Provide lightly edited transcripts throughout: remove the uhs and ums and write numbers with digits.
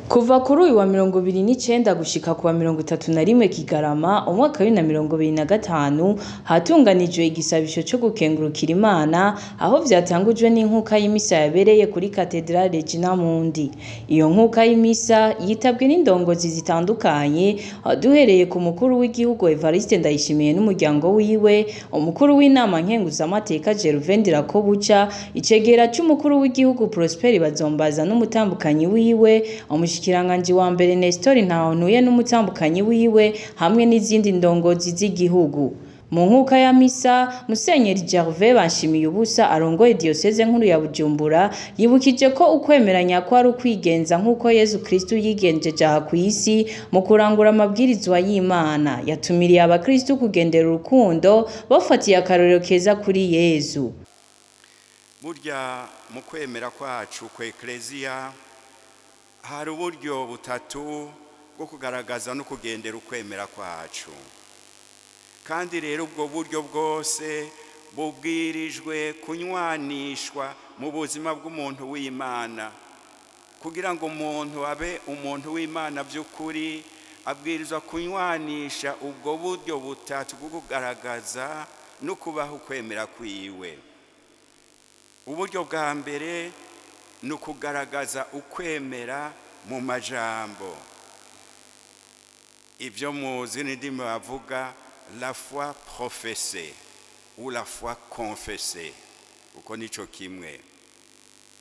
Kuva kuri uyu wa 29 gushika ku wa 31 Kigarama umwaka wa 2025 hatunganijwe igisabisho cyo gukengurukira Imana aho vyatangujwe n'inkuka y'imisa yabereye kuri Cathedrale Regina Mundi. Iyo nkuka y'imisa yitabwe n'indongozi zitandukanye duhereye ku mukuru w'igihugu Evariste Ndayishimiye n'umuryango wiwe, umukuru w'inama nkenguzamateka Gervain Ndirakobuca, icegera c'umukuru w'igihugu Prosper Bazombaza n'umutambukanyi wiwe, umushikiranganji wa mbere Nestor Ntahontuye n'umutambukanyi wiwe hamwe n'izindi ndongozi z'igihugu. Mu nkuka ya misa, Musenyeri Gervain Banshimiyubusa arongoye diocese nkuru ya Bujumbura yibukije ko ukwemera nyakwo ari ukwigenza nk'uko Yesu Kristo yigenjeje aha kw'isi mu kurangura amabwirizwa y'Imana. Yatumiriye abakristo kugendera urukundo bafatiye akarorero keza kuri Yesu. Burya mu kwemera kwacu ku Ecclesia hari uburyo butatu bwo kugaragaza no kugendera ukwemera kwacu, kandi rero ubwo buryo bwose bubwirijwe kunywanishwa mu buzima bw'umuntu w'Imana. Kugira ngo umuntu abe umuntu w'Imana by'ukuri abwirizwa kunywanisha ubwo buryo butatu bwo kugaragaza no kubaho ukwemera kwiwe. Uburyo bwa mbere ni ukugaragaza ukwemera mu majambo, ibyo mu zindi ndimi bavuga la foi professée ou la foi confessée, uko nico kimwe.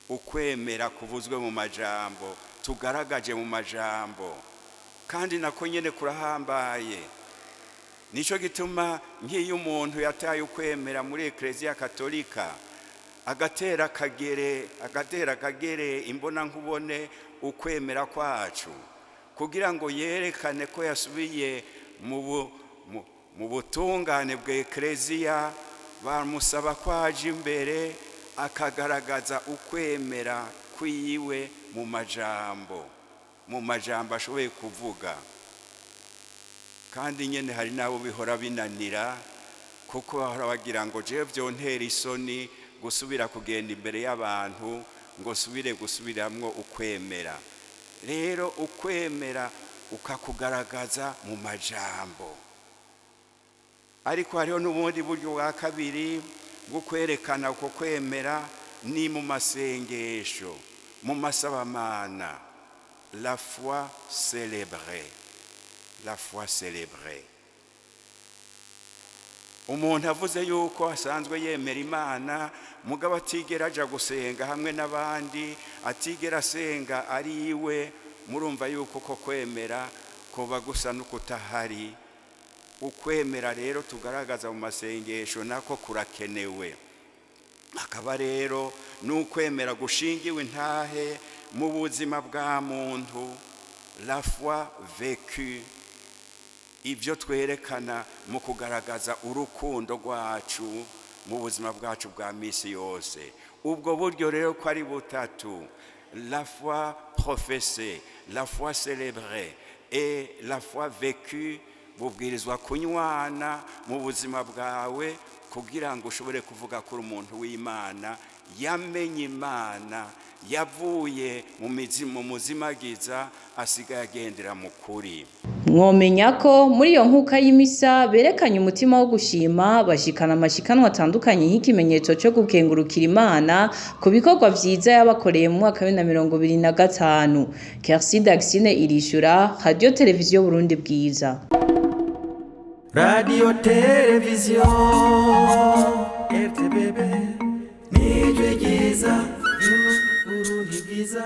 Ukwemera kuvuzwe mu majambo, tugaragaje mu majambo, kandi nako nyene kurahambaye. Nico gituma nk'iyo umuntu yataye ukwemera muri Ecclesia Katolika agatera kagere imbona nkubone ukwemera kwacu, kugira ngo yerekane ko yasubiye mu butungane bwa Ecclesia, bamusaba kwaje imbere akagaragaza ukwemera kwiwe mu majambo ashoboye kuvuga. Kandi nyene hari nabo bihora binanira, kuko bahora bagira ngo je vyontera isoni gusubira kugenda imbere y'abantu ngo gusubiramwo ukwemera. Rero ukwemera ukakugaragaza mu majambo. Ariko hariho n'ubundi buryo bwa kabiri bwo kwerekana uko kwemera, ni mu masengesho, mu masabamana, la foi célébrée. La foi célébrée. Umuntu avuze yuko asanzwe yemera Imana, mugabo atigera aja gusenga hamwe n'abandi, atigera asenga ari iwe, murumva yuko ko kwemera koba gusa n'ukutahari. Ukwemera rero tugaragaza mu masengesho nako kurakenewe. Akaba rero n'ukwemera gushingiwe intahe mu buzima bwa muntu, la foi vécue. Ivyo twerekana mu kugaragaza urukundo rwacu mu buzima bwacu bwa misi yose. Ubwo buryo rero ko ari butatu, la foi professée, la foi célébrée et la foi vécue, bubwirizwa kunywana mu buzima bwawe kugira ngo ushobore kuvuga kuri umuntu w'Imana, yamenye Imana, yavuye mu muzimagiza, asigaye agendera mu kuri. Mwomenya ko muri iyo nkuka y'imisa berekanye umutima wo gushima, bashikana amashikanwa atandukanye nk'ikimenyetso cyo gukengurukira Imana ku bikorwa vyiza yabakoreye mu mwaka wa 2025. Kersi Daxine irishura, Radio Televiziyo Burundi Bwiza. Radio Televiziyo RTBB, nijwe giza, Burundi Bwiza.